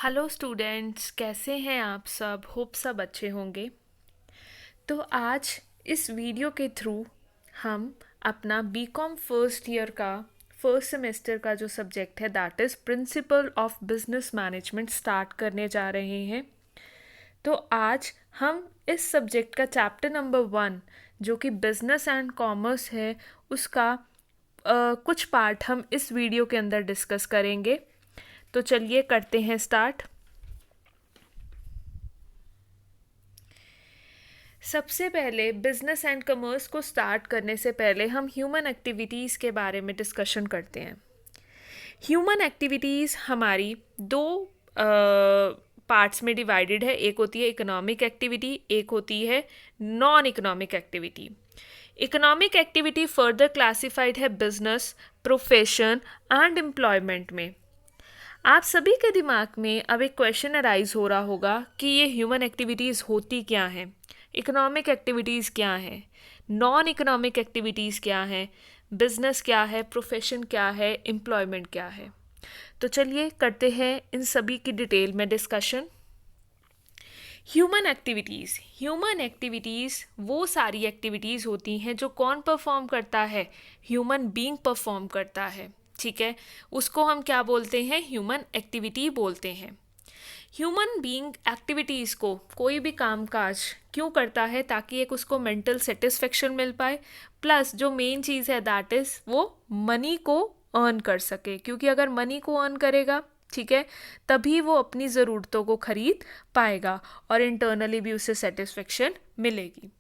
Hello students, कैसे हैं आप सब? होप सब अच्छे होंगे। तो आज इस वीडियो के थ्रू हम अपना बीकॉम फर्स्ट ईयर का फर्स्ट सेमेस्टर का जो सब्जेक्ट है that is principle of business management start करने जा रहे हैं। तो आज हम इस सब्जेक्ट का चैप्टर नंबर 1 जो कि बिजनेस एंड कॉमर्स है उसका कुछ पार्ट हम इस वीडियो के अंदर डिस्कस करेंगे। तो चलिए करते हैं स्टार्ट। सबसे पहले बिजनेस एंड कॉमर्स को स्टार्ट करने से पहले हम ह्यूमन एक्टिविटीज़ के बारे में डिस्कशन करते हैं। ह्यूमन एक्टिविटीज़ हमारी दो पार्ट्स में डिवाइडेड है। एक होती है इकोनॉमिक एक्टिविटी, एक होती है non economic activity. Economic activity further classified है बिजनेस, प्रोफेशन एंड एम्प्लॉयमेंट में। आप सभी के दिमाग में अब एक क्वेश्चन अराइज हो रहा होगा कि ये ह्यूमन एक्टिविटीज़ होती क्या हैं, इकोनॉमिक एक्टिविटीज़ क्या हैं, नॉन इकोनॉमिक एक्टिविटीज़ क्या हैं, बिजनेस क्या है, प्रोफेशन क्या है, एम्प्लॉयमेंट क्या है। तो चलिए करते हैं इन सभी की डिटेल में डिस्कशन। ह्यूमन एक्टिविटीज़ वो सारी एक्टिविटीज़ होती हैं जो कौन परफॉर्म करता है, ह्यूमन बीइंग परफॉर्म करता है। ठीक है, उसको हम क्या बोलते हैं, ह्यूमन एक्टिविटी बोलते हैं। ह्यूमन बीइंग एक्टिविटीज़ को कोई भी काम काज क्यों करता है, ताकि एक उसको मेंटल सेटिस्फेक्शन मिल पाए, प्लस जो मेन चीज़ है दैट इज़ वो मनी को अर्न कर सके, क्योंकि अगर मनी को अर्न करेगा, ठीक है, तभी वो अपनी ज़रूरतों को खरीद पाएगा और इंटरनली भी उसे सेटिस्फेक्शन मिलेगी।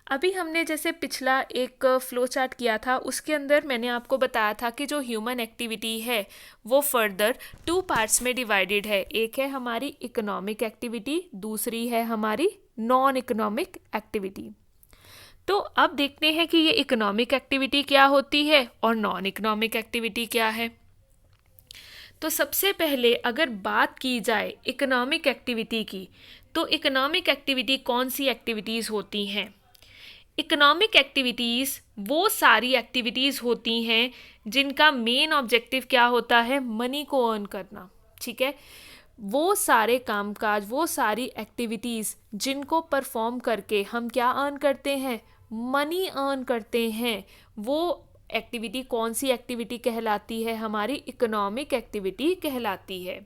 अभी हमने जैसे पिछला एक फ्लो चार्ट किया था, उसके अंदर मैंने आपको बताया था कि जो ह्यूमन एक्टिविटी है वो फर्दर 2 पार्ट्स में डिवाइडेड है। एक है हमारी इकोनॉमिक एक्टिविटी, दूसरी है हमारी नॉन इकोनॉमिक एक्टिविटी। तो अब देखते हैं कि ये इकोनॉमिक एक्टिविटी क्या होती है और नॉन इकोनॉमिक एक्टिविटी क्या है। तो सबसे पहले अगर बात की जाए इकोनॉमिक एक्टिविटी की, तो इकोनॉमिक एक्टिविटी कौन सी एक्टिविटीज़ होती हैं? इकोनॉमिक एक्टिविटीज़ वो सारी एक्टिविटीज़ होती हैं जिनका मेन ऑब्जेक्टिव क्या होता है, मनी को अर्न करना। ठीक है, वो सारे कामकाज, वो सारी एक्टिविटीज़ जिनको परफॉर्म करके हम क्या अर्न करते हैं, मनी अर्न करते हैं, वो एक्टिविटी कौन सी एक्टिविटी कहलाती है, हमारी इकोनॉमिक एक्टिविटी कहलाती है।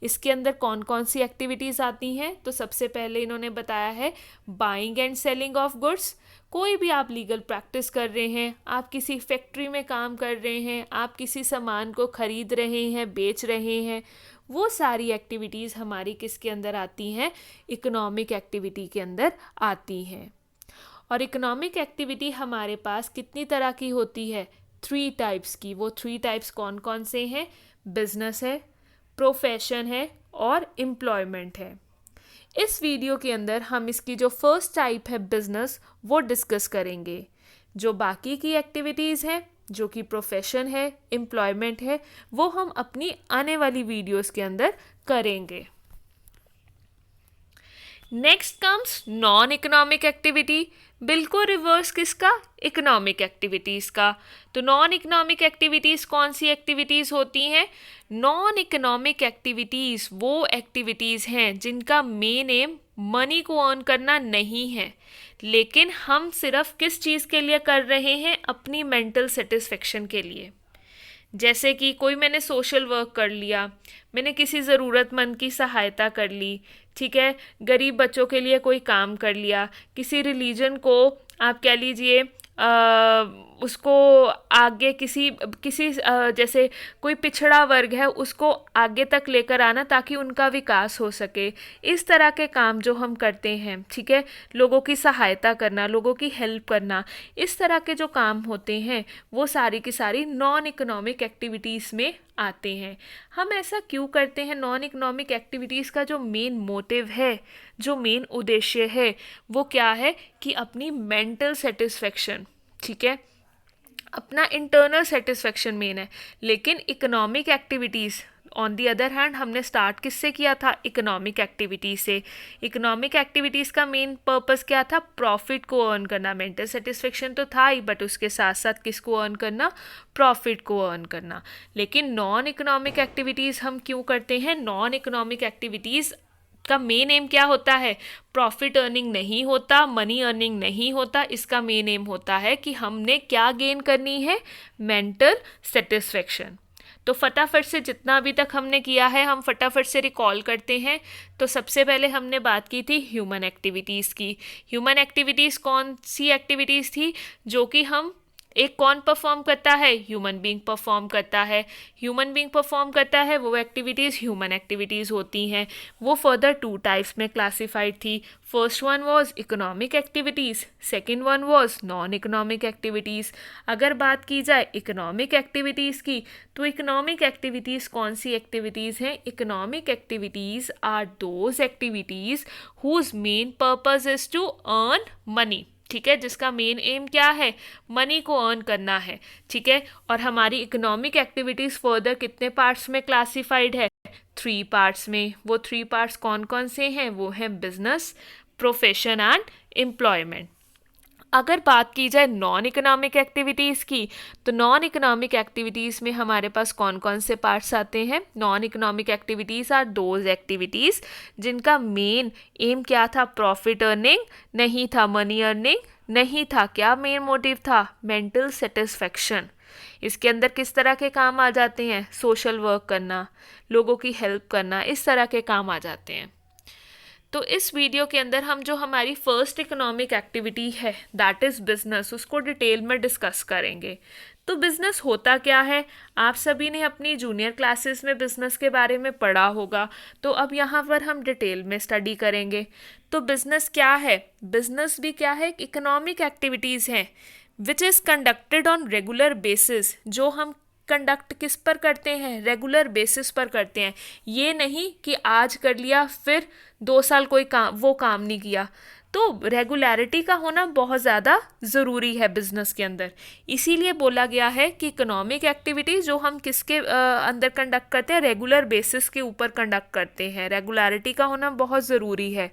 इसके अंदर कौन कौन सी एक्टिविटीज़ आती हैं? तो सबसे पहले इन्होंने बताया है buying and selling of goods. कोई भी आप लीगल प्रैक्टिस कर रहे हैं, आप किसी फैक्ट्री में काम कर रहे हैं, आप किसी सामान को खरीद रहे हैं, बेच रहे हैं, वो सारी एक्टिविटीज़ हमारी किसके अंदर आती हैं, इकोनॉमिक एक्टिविटी के अंदर आती हैं। और इकोनॉमिक एक्टिविटी हमारे पास कितनी तरह की होती है, 3 टाइप्स की। वो 3 टाइप्स कौन कौन से हैं? बिजनेस है, प्रोफेशन है और एम्प्लॉयमेंट है। इस वीडियो के अंदर हम इसकी जो फर्स्ट टाइप है बिजनेस, वो डिस्कस करेंगे। जो बाकी की एक्टिविटीज़ हैं, जो कि प्रोफेशन है, एम्प्लॉयमेंट है, वो हम अपनी आने वाली वीडियोस के अंदर करेंगे। Next comes non economic activity, बिल्कुल रिवर्स किसका, इकोनॉमिक एक्टिविटीज़ का। तो नॉन इकोनॉमिक एक्टिविटीज़ कौन सी एक्टिविटीज़ होती हैं? नॉन इकोनॉमिक एक्टिविटीज़ वो एक्टिविटीज़ हैं जिनका मेन एम मनी को अर्न करना नहीं है, लेकिन हम सिर्फ किस चीज़ के लिए कर रहे हैं, अपनी मेंटल सेटिस्फेक्शन के लिए। जैसे कि कोई मैंने सोशल वर्क कर लिया, मैंने किसी ज़रूरतमंद की सहायता कर ली, ठीक है, गरीब बच्चों के लिए कोई काम कर लिया, किसी रिलीजन को आप कह लीजिए उसको आगे किसी किसी जैसे कोई पिछड़ा वर्ग है उसको आगे तक लेकर आना ताकि उनका विकास हो सके। इस तरह के काम जो हम करते हैं, ठीक है, लोगों की सहायता करना, लोगों की हेल्प करना, इस तरह के जो काम होते हैं वो सारी की सारी नॉन इकोनॉमिक एक्टिविटीज़ में आते हैं। हम ऐसा क्यों करते हैं? नॉन इकोनॉमिक एक्टिविटीज़ का जो मेन मोटिव है, जो मेन उद्देश्य है, वो क्या है कि अपनी मेंटल सेटिस्फेक्शन, ठीक है, अपना इंटरनल सेटिस्फेक्शन मेन है। लेकिन economic activities on the other hand हमने स्टार्ट किससे किया था, इकोनॉमिक एक्टिविटी से। इकोनॉमिक एक्टिविटीज़ का मेन पर्पस क्या था, प्रॉफिट को अर्न करना। मेंटल सेटिस्फेक्शन तो था ही, बट उसके साथ साथ किसको अर्न करना, प्रॉफिट को अर्न करना। लेकिन नॉन इकोनॉमिक एक्टिविटीज़ हम क्यों करते हैं, नॉन इकोनॉमिक एक्टिविटीज़ का मेन एम क्या होता है, प्रॉफिट अर्निंग नहीं होता, मनी अर्निंग नहीं होता। इसका मेन एम होता है कि हमने क्या गेन करनी है, मेंटल सेटिस्फेक्शन। तो फटाफट से जितना अभी तक हमने किया है हम फटाफट से रिकॉल करते हैं। तो सबसे पहले हमने बात की थी ह्यूमन एक्टिविटीज़ की। ह्यूमन एक्टिविटीज़ कौन सी एक्टिविटीज़ थी, जो कि हम एक कौन परफॉर्म करता है, ह्यूमन बीइंग परफॉर्म करता है। ह्यूमन बीइंग परफॉर्म करता है वो एक्टिविटीज़ ह्यूमन एक्टिविटीज़ होती हैं। वो फर्दर 2 टाइप्स में क्लासिफाइड थी। First one was economic activities, second one was non economic activities. अगर बात की जाए इकोनॉमिक एक्टिविटीज़ की, तो इकोनॉमिक एक्टिविटीज़ कौन सी एक्टिविटीज़ हैं, economic activities are those activities whose main purpose is to earn money. ठीक है, जिसका मेन एम क्या है, मनी को अर्न करना है। ठीक है, और हमारी इकोनॉमिक एक्टिविटीज़ फर्दर कितने पार्ट्स में क्लासिफाइड है, 3 पार्ट्स में। वो 3 पार्ट्स कौन कौन से हैं, वो हैं बिजनेस, प्रोफेशन एंड एम्प्लॉयमेंट। अगर बात की जाए नॉन इकोनॉमिक एक्टिविटीज़ की, तो नॉन इकोनॉमिक एक्टिविटीज़ में हमारे पास कौन कौन से पार्ट्स आते हैं, non economic activities are those activities जिनका मेन एम क्या था, प्रॉफिट अर्निंग नहीं था, मनी अर्निंग नहीं था। क्या मेन मोटिव था, मेंटल सेटिस्फेक्शन। इसके अंदर किस तरह के काम आ जाते हैं, सोशल वर्क करना, लोगों की हेल्प करना, इस तरह के काम आ जाते हैं। तो इस वीडियो के अंदर हम जो हमारी फर्स्ट इकोनॉमिक एक्टिविटी है दैट इज़ बिजनेस, उसको डिटेल में डिस्कस करेंगे। तो बिज़नेस होता क्या है, आप सभी ने अपनी जूनियर क्लासेस में बिज़नेस के बारे में पढ़ा होगा, तो अब यहाँ पर हम डिटेल में स्टडी करेंगे। तो बिज़नेस क्या है, बिज़नेस भी क्या है, इकोनॉमिक एक्टिविटीज़ हैं which is conducted on regular basis, जो हम कंडक्ट किस पर करते हैं, रेगुलर बेसिस पर करते हैं। ये नहीं कि आज कर लिया फिर 2 साल कोई काम नहीं किया। तो रेगुलरिटी का होना बहुत ज़्यादा ज़रूरी है बिज़नेस के अंदर। इसीलिए बोला गया है कि इकोनॉमिक एक्टिविटी जो हम किसके अंदर कंडक्ट करते हैं, रेगुलर बेसिस के ऊपर कंडक्ट करते हैं। रेगुलरिटी का होना बहुत ज़रूरी है।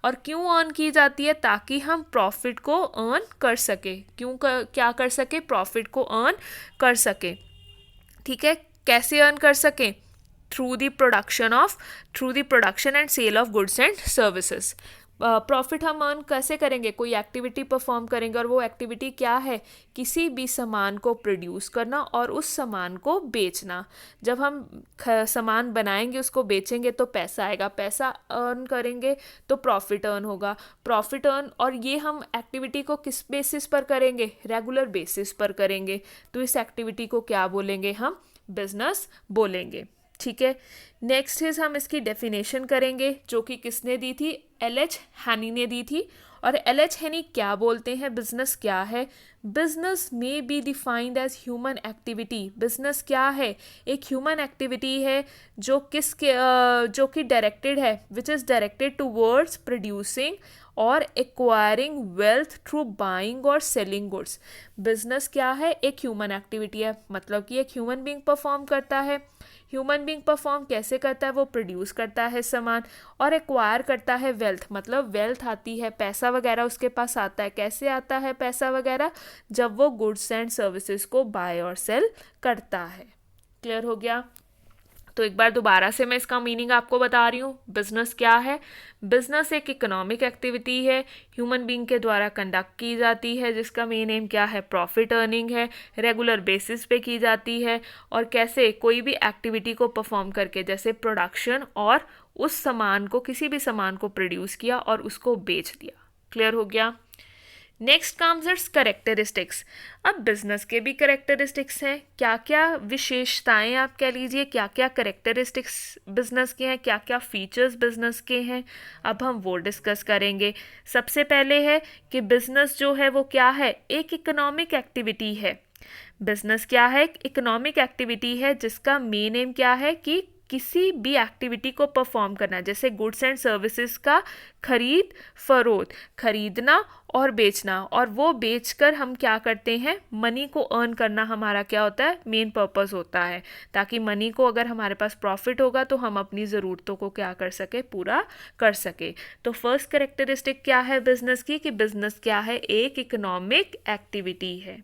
और क्यों अर्न की जाती है, ताकि हम प्रॉफिट को अर्न कर सके। क्या कर सके, प्रॉफिट को अर्न कर सके। ठीक है, कैसे अर्न कर सकें, through the production and sale of goods and services. Profit हम अर्न कैसे करेंगे, कोई एक्टिविटी परफॉर्म करेंगे, और वो एक्टिविटी क्या है, किसी भी सामान को प्रोड्यूस करना और उस सामान को बेचना। जब हम सामान बनाएंगे, उसको बेचेंगे तो पैसा आएगा, पैसा अर्न करेंगे तो प्रॉफिट अर्न होगा, प्रॉफिट अर्न। और ये हम एक्टिविटी को किस बेसिस पर करेंगे, रेगुलर बेसिस पर करेंगे। तो इस एक्टिविटी को क्या बोलेंगे, हम बिजनेस बोलेंगे। ठीक है, नेक्स्ट इज हम इसकी डेफिनेशन करेंगे, जो कि किसने दी थी, एल.एच. हैनी ने दी थी। और एल.एच. हैनी क्या बोलते हैं, बिजनेस क्या है, बिजनेस में be defined as human activity. Business क्या है, एक ह्यूमन एक्टिविटी है जो कि डायरेक्टेड है, which is directed towards producing और एक्वायरिंग वेल्थ थ्रू बाइंग और सेलिंग गुड्स। बिजनेस क्या है, एक ह्यूमन एक्टिविटी है, मतलब कि एक ह्यूमन बीइंग परफॉर्म करता है। ह्यूमन बीइंग परफॉर्म कैसे करता है, वो प्रोड्यूस करता है सामान और एक्वायर करता है वेल्थ, मतलब वेल्थ आती है, पैसा वगैरह उसके पास आता है। कैसे आता है पैसा वगैरह, जब वो गुड्स एंड सर्विसेज को बाय और सेल करता है। क्लियर हो गया। तो एक बार दोबारा से मैं इसका मीनिंग आपको बता रही हूँ। बिजनेस क्या है, बिजनेस एक इकोनॉमिक एक्टिविटी है, ह्यूमन बीइंग के द्वारा कंडक्ट की जाती है, जिसका मेन एम क्या है, प्रॉफिट अर्निंग है, रेगुलर बेसिस पे की जाती है। और कैसे, कोई भी एक्टिविटी को परफॉर्म करके, जैसे प्रोडक्शन, और उस सामान को, किसी भी सामान को प्रोड्यूस किया और उसको बेच दिया। क्लियर हो गया। Next comes it's characteristics. अब बिजनेस के भी करेक्टरिस्टिक्स हैं, क्या क्या विशेषताएं आप कह लीजिए, क्या क्या करेक्टरिस्टिक्स बिजनेस के हैं, क्या क्या फीचर्स बिजनेस के हैं, अब हम वो डिस्कस करेंगे। सबसे पहले है कि बिजनेस जो है वो क्या है, एक इकोनॉमिक एक्टिविटी है। बिजनेस क्या है, एक इकोनॉमिक एक्टिविटी है जिसका मेन एम क्या है कि किसी भी एक्टिविटी को परफॉर्म करना, जैसे गुड्स एंड सर्विसेज का खरीद फरोख्त, खरीदना और बेचना, और वो बेचकर हम क्या करते हैं, मनी को अर्न करना हमारा क्या होता है, मेन पर्पस होता है, ताकि मनी को अगर हमारे पास प्रॉफिट होगा तो हम अपनी ज़रूरतों को क्या कर सके, पूरा कर सके। तो फर्स्ट कैरेक्टरिस्टिक क्या है बिजनेस की, कि बिजनेस क्या है, एक इकोनॉमिक एक्टिविटी है।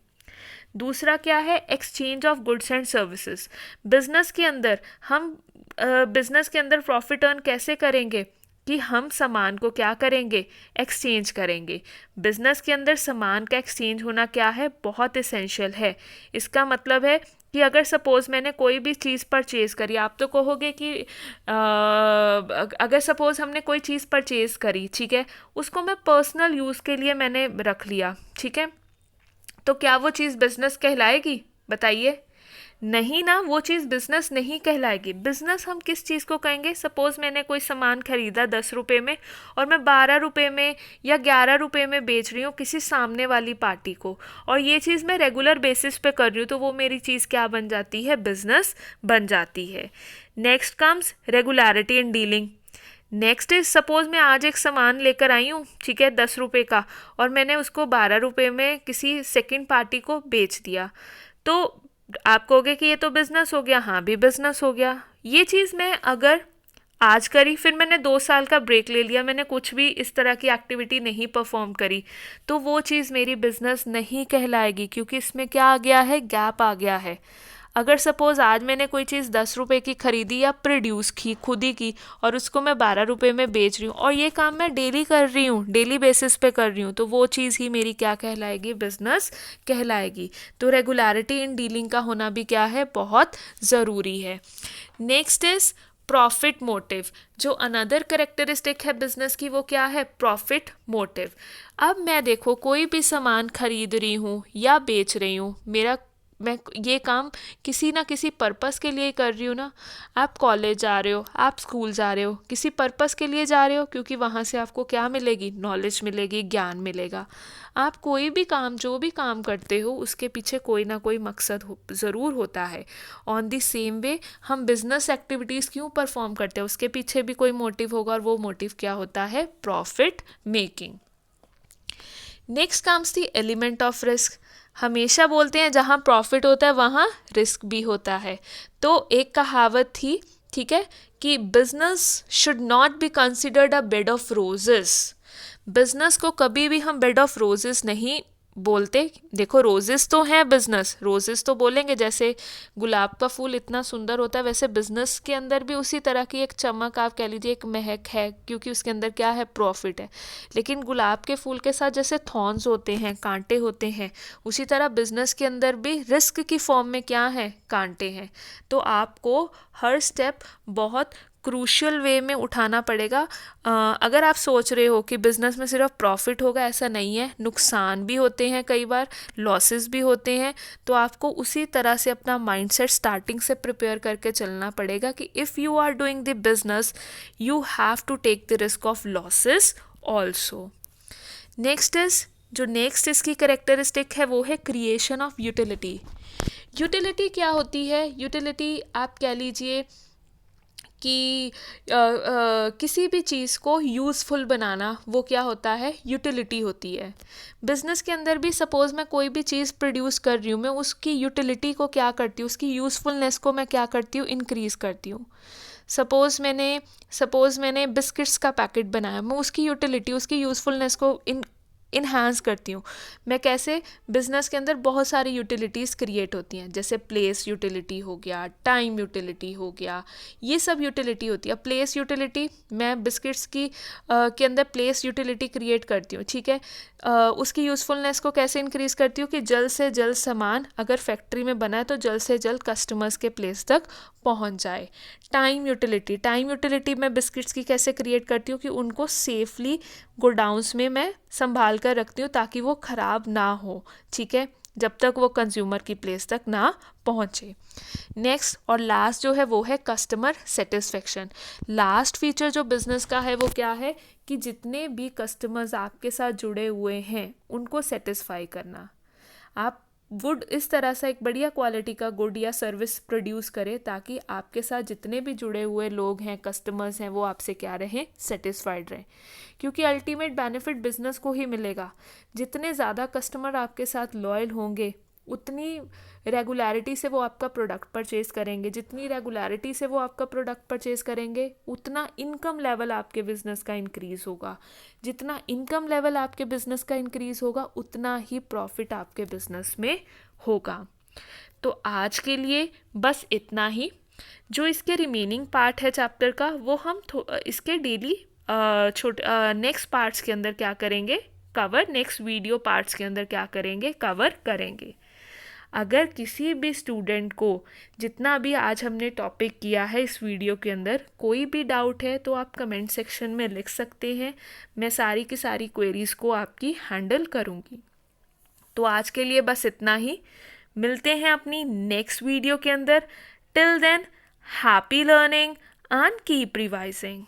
दूसरा क्या है, exchange of goods and services. Business के अंदर हम बिजनेस के अंदर प्रॉफिट अर्न कैसे करेंगे, कि हम सामान को क्या करेंगे, एक्सचेंज करेंगे। बिजनेस के अंदर सामान का एक्सचेंज होना क्या है, बहुत इसेंशियल है। इसका मतलब है कि अगर सपोज़ मैंने कोई भी चीज़ परचेज़ करी, आप तो कहोगे कि अगर सपोज़ हमने कोई चीज़ परचेज़ करी, ठीक है, उसको मैं पर्सनल यूज़ के लिए मैंने रख लिया, ठीक है, तो क्या वो चीज़ बिजनेस कहलाएगी, बताइए? नहीं ना, वो चीज़ बिजनेस नहीं कहलाएगी। बिजनेस हम किस चीज़ को कहेंगे, सपोज़ मैंने कोई सामान खरीदा 10 रुपये में और मैं 12 रुपये में या 11 रुपये में बेच रही हूँ किसी सामने वाली पार्टी को, और ये चीज़ मैं रेगुलर बेसिस पे कर रही हूँ, तो वो मेरी चीज़ क्या बन जाती है, बिजनेस बन जाती है। Next comes regularity in dealing. Next is suppose मैं आज एक सामान लेकर आई हूँ, ठीक है, 10 रुपये का, और मैंने उसको 12 रुपये में किसी सेकंड पार्टी को बेच दिया, तो आप कहोगे कि ये तो बिजनेस हो गया। हाँ, भी बिजनेस हो गया। ये चीज़ मैं अगर आज करी, फिर मैंने 2 साल का ब्रेक ले लिया, मैंने कुछ भी इस तरह की एक्टिविटी नहीं परफॉर्म करी, तो वो चीज़ मेरी बिजनेस नहीं कहलाएगी, क्योंकि इसमें क्या आ गया है, गैप आ गया है। अगर सपोज़ आज मैंने कोई चीज़ 10 रुपये की खरीदी या प्रोड्यूस की खुद ही की, और उसको मैं 12 रुपये में बेच रही हूँ, और ये काम मैं डेली कर रही हूँ, डेली बेसिस पे कर रही हूँ, तो वो चीज़ ही मेरी क्या कहलाएगी, बिजनेस कहलाएगी। तो रेगुलरिटी इन डीलिंग का होना भी क्या है, बहुत ज़रूरी है। Next is profit motive. जो अनदर करेक्टरिस्टिक है बिजनेस की, वो क्या है, प्रॉफिट मोटिव। अब मैं देखो कोई भी सामान खरीद रही हूँ या बेच रही हूँ, मैं ये काम किसी ना किसी पर्पस के लिए कर रही हूँ ना। आप कॉलेज जा रहे हो, आप स्कूल जा रहे हो, किसी पर्पस के लिए जा रहे हो, क्योंकि वहाँ से आपको क्या मिलेगी, नॉलेज मिलेगी, ज्ञान मिलेगा। आप कोई भी काम, जो भी काम करते हो, उसके पीछे कोई ना कोई मकसद ज़रूर होता है। ऑन द सेम वे हम बिजनेस एक्टिविटीज़ क्यों परफॉर्म करते हैं, उसके पीछे भी कोई मोटिव होगा, और वो मोटिव क्या होता है, profit making. Next comes the element of risk. हमेशा बोलते हैं जहाँ प्रॉफिट होता है वहाँ रिस्क भी होता है। तो एक कहावत थी, ठीक है, कि business should not be considered a bed of roses. Business को कभी भी हम बेड ऑफ रोजेस नहीं बोलते। देखो रोजेस तो हैं, बिजनेस रोजेस तो बोलेंगे, जैसे गुलाब का फूल इतना सुंदर होता है, वैसे बिजनेस के अंदर भी उसी तरह की एक चमक, आप कह लीजिए एक महक है, क्योंकि उसके अंदर क्या है, प्रॉफिट है। लेकिन गुलाब के फूल के साथ जैसे थॉर्न्स होते हैं, कांटे होते हैं, उसी तरह बिजनेस के अंदर भी रिस्क की फॉर्म में क्या है, कांटे हैं। तो आपको हर स्टेप बहुत क्रूशियल वे में उठाना पड़ेगा। अगर आप सोच रहे हो कि बिज़नेस में सिर्फ प्रॉफिट होगा, ऐसा नहीं है, नुकसान भी होते हैं, कई बार लॉसेस भी होते हैं। तो आपको उसी तरह से अपना माइंडसेट स्टार्टिंग से प्रिपेयर करके चलना पड़ेगा कि if you are doing the business you have to take the risk of losses also. Next is, जो नेक्स्ट इसकी करेक्टरिस्टिक है वो है क्रिएशन ऑफ यूटिलिटी। यूटिलिटी क्या होती है, यूटिलिटी आप कह लीजिए कि किसी भी चीज़ को यूज़फुल बनाना, वो क्या होता है, यूटिलिटी होती है। बिज़नेस के अंदर भी सपोज़ मैं कोई भी चीज़ प्रोड्यूस कर रही हूँ, मैं उसकी यूटिलिटी को क्या करती हूँ, उसकी यूज़फुलनेस को मैं क्या करती हूँ, इंक्रीज़ करती हूँ। सपोज़ मैंने बिस्किट्स का पैकेट बनाया, मैं उसकी यूटिलिटी, उसकी यूज़फुलनेस को इन्हांस करती हूँ। मैं कैसे, बिज़नेस के अंदर बहुत सारी यूटिलिटीज़ क्रिएट होती हैं, जैसे प्लेस यूटिलिटी हो गया, टाइम यूटिलिटी हो गया, ये सब यूटिलिटी होती है। प्लेस यूटिलिटी, मैं बिस्किट्स के अंदर प्लेस यूटिलिटी क्रिएट करती हूँ, ठीक है। उसकी यूज़फुलनेस को कैसे इंक्रीज़ करती हूँ कि जल्द से जल्द सामान अगर फैक्ट्री में बना है तो जल्द से जल्द कस्टमर्स के प्लेस तक पहुँच जाए। टाइम यूटिलिटी मैं बिस्किट्स की कैसे क्रिएट करती हूँ कि उनको सेफली गोडाउंस में मैं संभाल कर रखती हूँ ताकि वो ख़राब ना हो, ठीक है, जब तक वो कंज्यूमर की प्लेस तक ना पहुँचे। नेक्स्ट और लास्ट जो है वो है कस्टमर सेटिस्फेक्शन। लास्ट फीचर जो बिज़नेस का है वो क्या है कि जितने भी कस्टमर्स आपके साथ जुड़े हुए हैं उनको सेटिस्फाई करना। आप वुड इस तरह से एक बढ़िया क्वालिटी का गुड या सर्विस प्रोड्यूस करे ताकि आपके साथ जितने भी जुड़े हुए लोग हैं, कस्टमर्स हैं, वो आपसे क्या रहें, सेटिस्फाइड रहें, क्योंकि अल्टीमेट बेनिफिट बिजनेस को ही मिलेगा। जितने ज़्यादा कस्टमर आपके साथ लॉयल होंगे उतनी रेगुलरिटी से वो आपका प्रोडक्ट परचेज़ करेंगे, जितनी रेगुलरिटी से वो आपका प्रोडक्ट परचेज़ करेंगे उतना इनकम लेवल आपके बिज़नेस का इंक्रीज़ होगा, जितना इनकम लेवल आपके बिज़नेस का इंक्रीज़ होगा उतना ही प्रॉफिट आपके बिज़नेस में होगा। तो आज के लिए बस इतना ही। जो इसके रिमेनिंग पार्ट है चैप्टर का वो हम इसके डेली नेक्स्ट पार्ट्स के अंदर क्या करेंगे, कवर, नेक्स्ट वीडियो पार्ट्स के अंदर क्या करेंगे, कवर करेंगे। अगर किसी भी स्टूडेंट को जितना भी आज हमने टॉपिक किया है इस वीडियो के अंदर कोई भी डाउट है तो आप कमेंट सेक्शन में लिख सकते हैं, मैं सारी की सारी क्वेरीज़ को आपकी हैंडल करूँगी। तो आज के लिए बस इतना ही, मिलते हैं अपनी नेक्स्ट वीडियो के अंदर। Till than happy learning and keep revising.